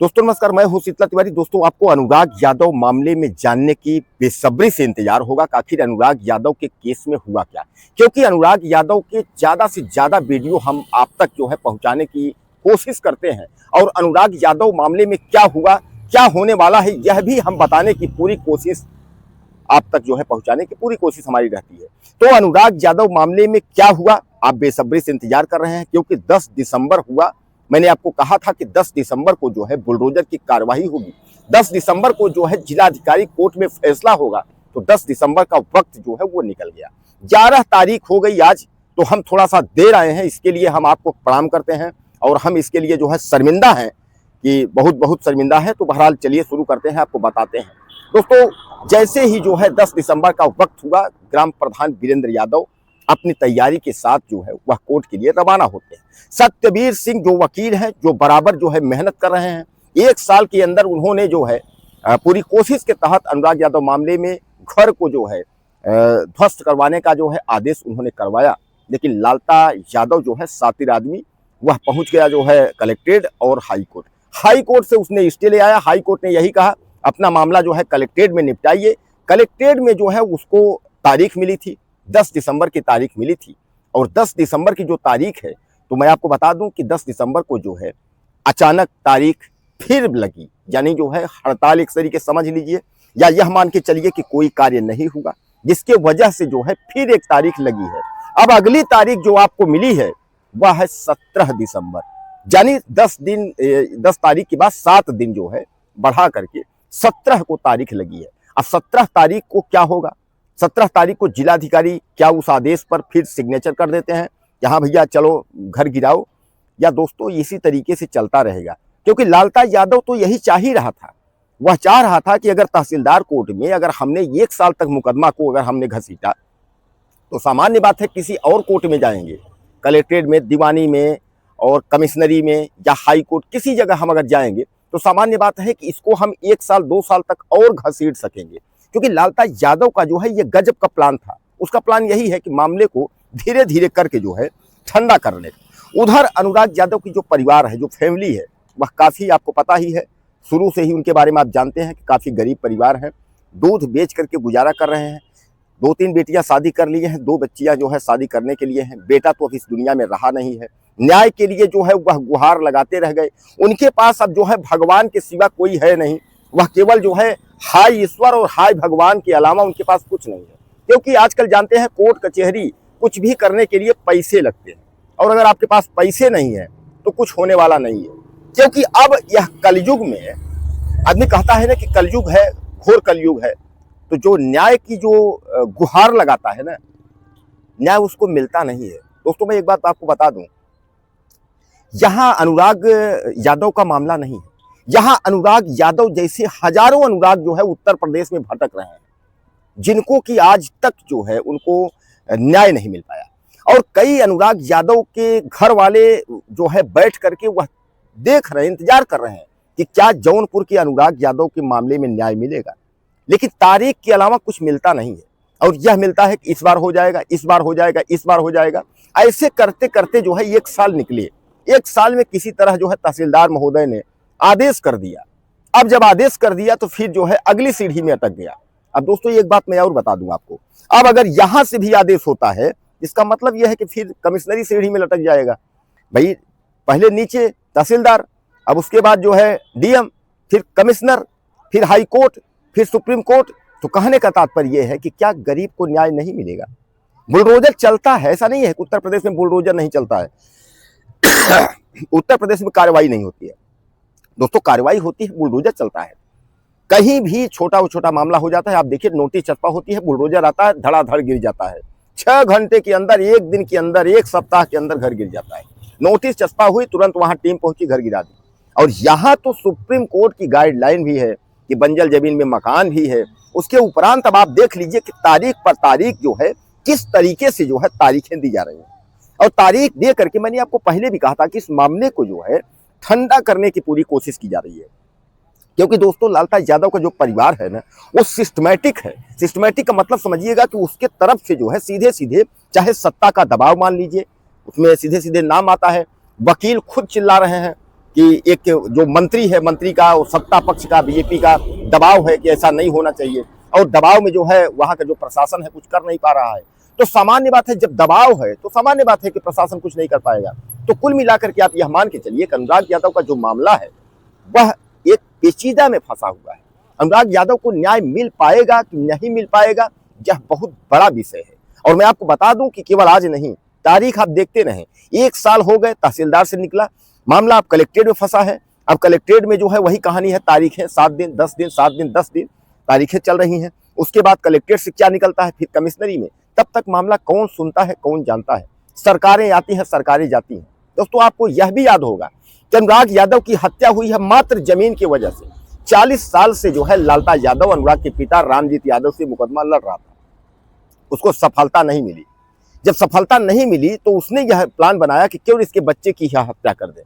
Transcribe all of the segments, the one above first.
दोस्तों नमस्कार, मैं हूं शीतला तिवारी। दोस्तों आपको अनुराग यादव मामले में जानने की बेसब्री से इंतजार होगा कि आखिर अनुराग यादव के केस में हुआ क्या, क्योंकि अनुराग यादव के ज्यादा से ज्यादा वीडियो हम आप तक जो है पहुंचाने की कोशिश करते हैं और अनुराग यादव मामले में क्या हुआ, क्या होने वाला है, यह भी हम बताने की पूरी कोशिश आप तक जो है पहुंचाने की पूरी कोशिश हमारी रहती है। तो अनुराग यादव मामले में क्या हुआ, आप बेसब्री से इंतजार कर रहे हैं, क्योंकि 10 दिसंबर हुआ। मैंने आपको कहा था कि 10 दिसंबर को जो है बुलडोजर की कार्रवाई होगी, 10 दिसंबर को जो है जिलाधिकारी कोर्ट में फैसला होगा। तो 10 दिसंबर का वक्त जो है वो निकल गया, 11 तारीख हो गई आज। तो हम थोड़ा सा देर आए हैं, इसके लिए हम आपको प्रणाम करते हैं और हम इसके लिए जो है शर्मिंदा हैं कि बहुत बहुत शर्मिंदा है। तो बहरहाल चलिए शुरू करते हैं, आपको बताते हैं। दोस्तों जैसे ही जो है 10 दिसंबर का वक्त हुआ, ग्राम प्रधान वीरेंद्र यादव अपनी तैयारी के साथ जो है वह कोर्ट के लिए रवाना होते हैं। सत्यवीर सिंह जो वकील हैं, जो बराबर जो है मेहनत कर रहे हैं, 1 साल के अंदर उन्होंने जो है पूरी कोशिश के तहत अनुराग यादव मामले में घर को जो है ध्वस्त करवाने का जो है आदेश उन्होंने करवाया। लेकिन लालता यादव जो है शातिर आदमी, वह पहुंच गया जो है कलेक्ट्रेट और हाईकोर्ट। हाईकोर्ट से उसने स्टे ले आया। हाईकोर्ट ने यही कहा अपना मामला जो है कलेक्ट्रेट में निपटाइए। कलेक्ट्रेट में जो है उसको तारीख मिली थी, 10 दिसंबर की तारीख मिली थी। और 10 दिसंबर की जो तारीख है, तो मैं आपको बता दूं कि 10 दिसंबर को जो है अचानक तारीख फिर लगी, यानी जो है हड़ताल एक तरीके समझ लीजिए, या यह मान के चलिए कि कोई कार्य नहीं हुआ, जिसके वजह से जो है फिर एक तारीख लगी है। अब अगली तारीख जो आपको मिली है वह है 17 दिसंबर, यानी 10 तारीख के बाद 7 दिन जो है बढ़ा करके 17 को तारीख लगी है। अब 17 तारीख को क्या होगा, 17 तारीख को जिलाधिकारी क्या उस आदेश पर फिर सिग्नेचर कर देते हैं, यहाँ भैया चलो घर गिराओ, या दोस्तों इसी तरीके से चलता रहेगा? क्योंकि लालता यादव तो यही चाह ही रहा था। वह चाह रहा था कि अगर तहसीलदार कोर्ट में अगर हमने 1 साल तक मुकदमा को अगर हमने घसीटा, तो सामान्य बात है किसी और कोर्ट में जाएंगे, कलेक्ट्रेट में, दीवानी में और कमिश्नरी में या हाई कोर्ट, किसी जगह हम अगर जाएंगे तो सामान्य बात है कि इसको हम 1 साल 2 साल तक और घसीट सकेंगे। क्योंकि लालता यादव का जो है ये गजब का प्लान था। उसका प्लान यही है कि मामले को धीरे धीरे करके जो है ठंडा करने। उधर अनुराग यादव की जो परिवार है, जो फैमिली है, वह काफ़ी आपको पता ही है, शुरू से ही उनके बारे में आप जानते हैं कि काफ़ी गरीब परिवार है। दूध बेच करके गुजारा कर रहे हैं। 2-3 बेटियां शादी कर ली हैं, 2 बच्चियां जो है शादी करने के लिए हैं। बेटा तो अब इस दुनिया में रहा नहीं है। न्याय के लिए जो है वह गुहार लगाते रह गए। उनके पास अब जो है भगवान के सिवा कोई है नहीं। वह केवल जो है हाय ईश्वर और हाय भगवान के अलावा उनके पास कुछ नहीं है। क्योंकि आजकल जानते हैं कोर्ट कचहरी कुछ भी करने के लिए पैसे लगते हैं, और अगर आपके पास पैसे नहीं है तो कुछ होने वाला नहीं है। क्योंकि अब यह कलयुग में, आदमी कहता है ना कि कलयुग है, घोर कलयुग है, तो जो न्याय की जो गुहार लगाता है ना, न्याय उसको मिलता नहीं है। दोस्तों मैं एक बात आपको बता दूं, यहां अनुराग यादव का मामला नहीं है। यहां अनुराग यादव जैसे हजारों अनुराग जो है उत्तर प्रदेश में भटक रहे हैं, जिनको कि आज तक जो है उनको न्याय नहीं मिल पाया। और कई अनुराग यादव के घर वाले जो है बैठ करके वह देख रहे हैं, इंतजार कर रहे हैं कि क्या जौनपुर के अनुराग यादव के मामले में न्याय मिलेगा। लेकिन तारीख के अलावा कुछ मिलता नहीं है। और यह मिलता है कि इस बार हो जाएगा, इस बार हो जाएगा, इस बार हो जाएगा। ऐसे करते करते जो है 1 साल निकले। 1 साल में किसी तरह जो है तहसीलदार महोदय ने आदेश कर दिया। अब जब आदेश कर दिया तो फिर जो है अगली सीढ़ी में अटक गया। अब दोस्तों एक बात मैं और बता दूं आपको, अब अगर यहां से भी आदेश होता है, इसका मतलब यह है कि फिर कमिश्नरी सीढ़ी में लटक जाएगा। भाई पहले नीचे तहसीलदार, अब उसके बाद जो है डीएम, फिर कमिश्नर, फिर हाई कोर्ट, फिर सुप्रीम कोर्ट। तो कहने का तात्पर्य यह है कि क्या गरीब को न्याय नहीं मिलेगा? बुलडोजर चलता है, ऐसा नहीं है कि उत्तर प्रदेश में बुलडोजर नहीं चलता है। उत्तर प्रदेश में कार्रवाई नहीं होती है दोस्तों, कार्रवाई होती है, बुलडोजर चलता है। कहीं भी छोटा मामला हो जाता है, आप देखिए नोटिस चस्पा होती है, बुलडोजर आता है, धड़ाधड़ गिर जाता है। 6 घंटे के अंदर, 1 दिन के अंदर, 1 सप्ताह के अंदर घर गिर जाता है। नोटिस चस्पा हुई, तुरंत वहां टीम पहुंची, घर गिरा दी। और यहाँ तो सुप्रीम कोर्ट की गाइडलाइन भी है कि बंजर जमीन में मकान भी है। उसके उपरांत अब आप देख लीजिए कि तारीख पर तारीख जो है किस तरीके से जो है तारीखें दी जा रही हैं। और तारीख दे करके मैंने आपको पहले भी कहा था कि इस मामले को जो है ठंडा करने की पूरी कोशिश की जा रही है। क्योंकि दोस्तों लालता यादव का जो परिवार है ना, वो सिस्टमैटिक है। सिस्टमैटिक का मतलब समझिएगा कि उसके तरफ से जो है सीधे सीधे, चाहे सत्ता का दबाव मान लीजिए, उसमें सीधे सीधे नाम आता है, वकील खुद चिल्ला रहे हैं, कि एक जो मंत्री है, मंत्री का और सत्ता पक्ष का, बीजेपी का दबाव है कि ऐसा नहीं होना चाहिए, और दबाव में जो है वहां का जो प्रशासन है कुछ कर नहीं पा रहा है। तो सामान्य बात है, जब दबाव है तो सामान्य बात है कि प्रशासन कुछ नहीं कर पाएगा। तो कुल मिलाकर के आप यह मान के चलिए कि अनुराग यादव का जो मामला है वह एक पेचीदा में फंसा हुआ है। अनुराग यादव को न्याय मिल पाएगा कि नहीं मिल पाएगा, यह बहुत बड़ा विषय है। और मैं आपको बता दूं कि केवल आज नहीं, तारीख आप देखते रहें, 1 साल हो गए, तहसीलदार से निकला मामला, अब कलेक्ट्रेट में फंसा है। अब कलेक्ट्रेट में जो है वही कहानी है, तारीखें 7 दिन 10 दिन 7 दिन 10 दिन तारीखें चल रही हैं। उसके बाद कलेक्ट्रेट से क्या निकलता है, फिर कमिश्नरी में, तब तक मामला कौन सुनता है, कौन जानता है। सरकारें आती हैं, सरकारें जाती हैं। दोस्तों आपको यह भी याद होगा कि अनुराग यादव की हत्या हुई है मात्र जमीन की वजह से। 40 साल से जो है लालता यादव अनुराग के पिता रामजीत यादव से मुकदमा लड़ रहा था, उसको सफलता नहीं मिली। जब सफलता नहीं मिली तो उसने यह प्लान बनाया कि क्यों इसके बच्चे की यह हत्या कर दे,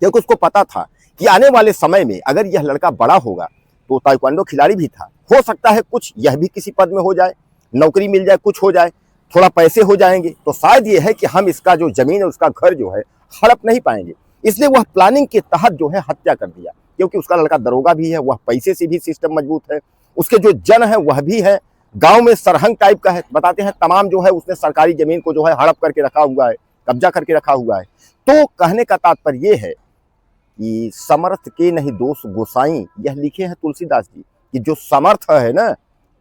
क्योंकि उसको पता था कि आने वाले समय में अगर यह लड़का बड़ा होगा तो ताइक्वांडो खिलाड़ी भी था, हो सकता है कुछ यह भी किसी पद में हो जाए, नौकरी मिल जाए, कुछ हो जाए, थोड़ा पैसे हो जाएंगे, तो शायद ये है कि हम इसका जो जमीन है उसका घर जो है हड़प नहीं पाएंगे। इसलिए वह प्लानिंग के तहत जो है हत्या कर दिया, क्योंकि उसका लड़का दरोगा भी है, वह पैसे से भी सिस्टम मजबूत है, उसके जो जन है वह भी है, गांव में सरहंग टाइप का है, बताते हैं तमाम जो है उसने सरकारी जमीन को जो है हड़प करके रखा हुआ है, कब्जा करके रखा हुआ है। तो कहने का तात्पर्य ये है कि समर्थ के नहीं दोष गोसाई, यह लिखे हैं तुलसीदास जी कि जो समर्थ है ना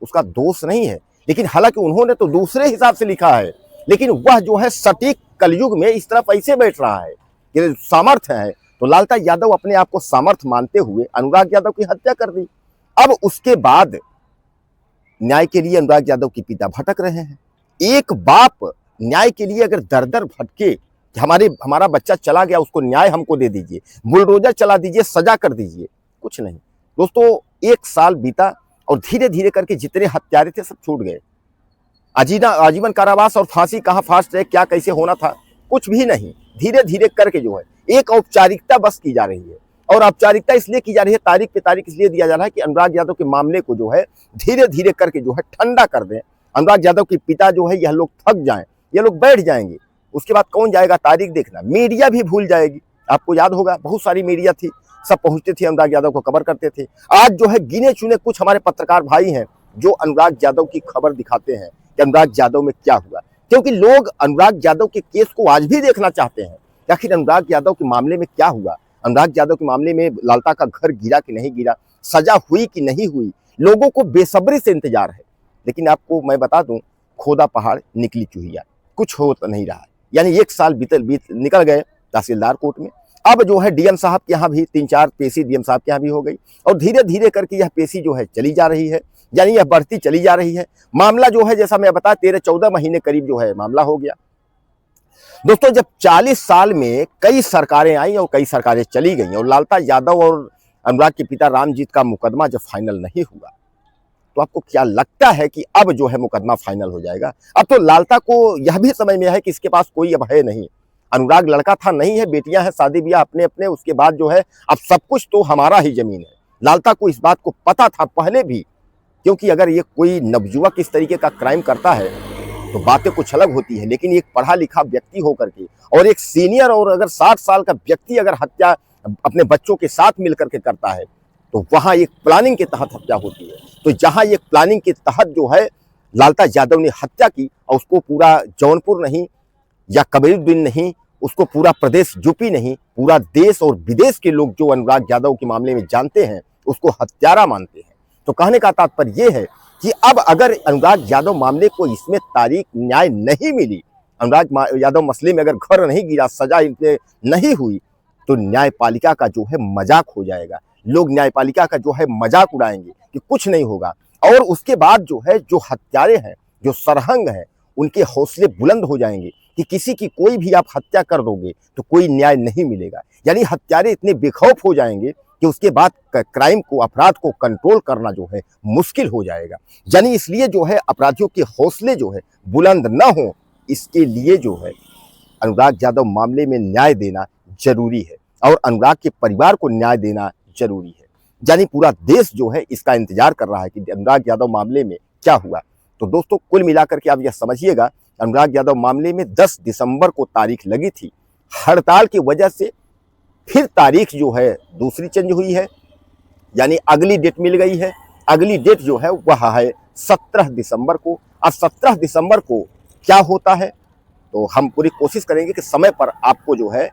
उसका दोष नहीं है। लेकिन हालांकि उन्होंने तो दूसरे हिसाब से लिखा है, लेकिन वह जो है सटीक कलयुग में इस तरफ ऐसे बैठ रहा है कि सामर्थ है। तो लालता यादव अपने आप को सामर्थ मानते हुए अनुराग यादव की हत्या कर दी। अब उसके बाद न्याय के लिए अनुराग यादव के पिता भटक रहे हैं। एक बाप न्याय के लिए अगर दर दर भटके कि हमारा बच्चा चला गया, उसको न्याय हमको दे दीजिए, बुलडोजर चला दीजिए, सजा कर दीजिए, कुछ नहीं। दोस्तों 1 साल बीता और धीरे धीरे करके जितने हत्यारे थे सब छूट गए। आजीवन कारावास और फांसी, कहाँ फास्ट ट्रैक क्या कैसे होना था, कुछ भी नहीं। धीरे धीरे करके जो है एक औपचारिकता बस की जा रही है, और औपचारिकता इसलिए की जा रही है, तारीख पे तारीख इसलिए दिया जा रहा है कि अनुराग यादव के मामले को जो है धीरे धीरे करके जो है ठंडा कर दें। अनुराग यादव के पिता जो है यह लोग थक जाएं, ये लोग बैठ जाएंगे। उसके बाद कौन जाएगा, तारीख देखना, मीडिया भी भूल जाएगी। आपको याद होगा बहुत सारी मीडिया थी, सब पहुंचते थे, अनुराग यादव को कवर करते थे। आज जो है गिने चुने कुछ हमारे पत्रकार भाई हैं जो अनुराग यादव की खबर दिखाते हैं कि अनुराग यादव में क्या हुआ, क्योंकि लोग अनुराग यादव के केस को आज भी देखना चाहते हैं। आखिर अनुराग यादव के मामले में क्या हुआ, अनुराग यादव के मामले में लालता का घर गिरा कि नहीं गिरा, सजा हुई कि नहीं हुई, लोगों को बेसब्री से इंतजार है। लेकिन आपको मैं बता दूं, खोदा पहाड़ निकली चूहिया, कुछ हो तो नहीं रहा है। यानी 1 साल निकल गए तहसीलदार कोर्ट में। अब जो है डीएम साहब के यहाँ भी 3-4 पेशी डीएम साहब के यहाँ भी हो गई, और धीरे धीरे करके यह पेशी जो है चली जा रही है, यानी यह बढ़ती चली जा रही है। मामला जो है जैसा मैं बता 13-14 महीने करीब जो है मामला हो गया। दोस्तों जब 40 साल में कई सरकारें आई और कई सरकारें चली गई, और लालता यादव और अनुराग के पिता रामजीत का मुकदमा जब फाइनल नहीं हुआ, तो आपको क्या लगता है कि अब जो है मुकदमा फाइनल हो जाएगा? अब तो लालता को यह भी समझ में है कि इसके पास कोई अब है नहीं। अनुराग लड़का था, नहीं है, बेटियां हैं, शादी ब्याह अपने अपने, उसके बाद जो है अब सब कुछ तो हमारा ही जमीन है। लालता को इस बात को पता था पहले भी, क्योंकि अगर ये कोई नवयुवक इस तरीके का क्राइम करता है तो बातें कुछ अलग होती है, लेकिन एक पढ़ा लिखा व्यक्ति होकर के और एक सीनियर और अगर 60 साल का व्यक्ति अगर हत्या अपने बच्चों के साथ मिलकर के करता है तो वहां एक प्लानिंग के तहत हत्या होती है। तो जहां एक प्लानिंग के तहत जो है लालता यादव ने हत्या की, और उसको पूरा जौनपुर नहीं या कबीरुद्दीन नहीं, उसको पूरा प्रदेश यूपी नहीं, पूरा देश और विदेश के लोग जो अनुराग यादव के मामले में जानते हैं उसको हत्यारा मानते हैं। तो कहने का तात्पर्य यह है कि अब अगर अनुराग यादव मामले को इसमें तारीख न्याय नहीं मिली, अनुराग यादव मसले में अगर घर नहीं गिरा, सजा इनसे नहीं हुई, तो न्यायपालिका का जो है मजाक हो जाएगा। लोग न्यायपालिका का जो है मजाक उड़ाएंगे कि कुछ नहीं होगा। और उसके बाद जो है जो हत्यारे हैं, जो सरहंग हैं, उनके हौसले बुलंद हो जाएंगे कि किसी की कोई भी आप हत्या कर दोगे तो कोई न्याय नहीं मिलेगा। यानी हत्यारे इतने बेखौफ हो जाएंगे कि उसके बाद क्राइम को, अपराध को कंट्रोल करना जो है मुश्किल हो जाएगा। यानी इसलिए जो है अपराधियों के हौसले जो है बुलंद न हो, इसके लिए जो है अनुराग यादव मामले में न्याय देना जरूरी है, और अनुराग के परिवार को न्याय देना जरूरी है। यानी पूरा देश जो है इसका इंतजार कर रहा है कि अनुराग यादव मामले में क्या हुआ। तो दोस्तों कुल मिलाकर के आप यह समझिएगा, अनुराग यादव मामले में 10 दिसंबर को तारीख लगी थी। हड़ताल की वजह से फिर तारीख जो है दूसरी चेंज हुई है, यानी अगली डेट मिल गई है। अगली डेट जो है वह है 17 दिसंबर को। अब 17 दिसंबर को क्या होता है तो हम पूरी कोशिश करेंगे कि समय पर आपको जो है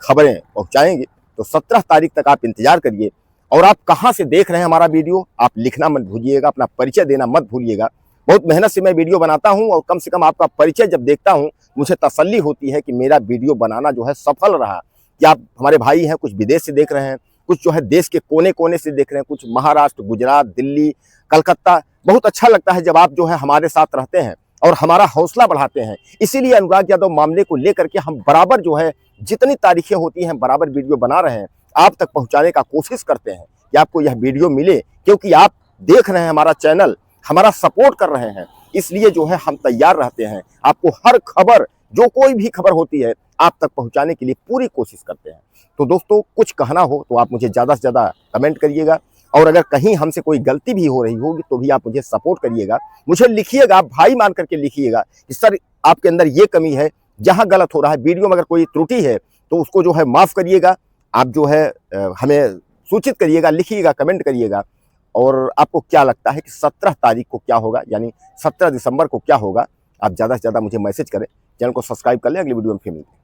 खबरें पहुंचाएंगे। तो 17 तारीख तक आप इंतजार करिए। और आप कहां से देख रहे हैं हमारा वीडियो, आप लिखना मत भूलिएगा, अपना परिचय देना मत भूलिएगा। बहुत मेहनत से मैं वीडियो बनाता हूं और कम से कम आपका परिचय जब देखता हूं मुझे तसल्ली होती है कि मेरा वीडियो बनाना जो है सफल रहा। कि आप हमारे भाई हैं, कुछ विदेश से देख रहे हैं, कुछ जो है देश के कोने कोने से देख रहे हैं, कुछ महाराष्ट्र, गुजरात, दिल्ली, कलकत्ता। बहुत अच्छा लगता है जब आप जो है हमारे साथ रहते हैं और हमारा हौसला बढ़ाते हैं। इसीलिए अनुराग यादव मामले को लेकर के हम बराबर जो है जितनी तारीखें होती हैं बराबर वीडियो बना रहे हैं, आप तक पहुंचाने का कोशिश करते हैं कि आपको यह वीडियो मिले, क्योंकि आप देख रहे हैं हमारा चैनल, हमारा सपोर्ट कर रहे हैं। इसलिए जो है हम तैयार रहते हैं, आपको हर खबर, जो कोई भी खबर होती है आप तक पहुंचाने के लिए पूरी कोशिश करते हैं। तो दोस्तों कुछ कहना हो तो आप मुझे ज़्यादा से ज़्यादा कमेंट करिएगा, और अगर कहीं हमसे कोई गलती भी हो रही होगी तो भी आप मुझे सपोर्ट करिएगा, मुझे लिखिएगा, आप भाई मान करके लिखिएगा कि सर आपके अंदर ये कमी है, जहाँ गलत हो रहा है, वीडियो में अगर कोई त्रुटि है तो उसको जो है माफ़ करिएगा। आप जो है हमें सूचित करिएगा, लिखिएगा, कमेंट करिएगा। और आपको क्या लगता है कि 17 तारीख को क्या होगा, यानी 17 दिसंबर को क्या होगा, आप ज़्यादा से ज़्यादा मुझे मैसेज करें। चैनल को सब्सक्राइब कर लें। अगली वीडियो में फिर मिलते हैं।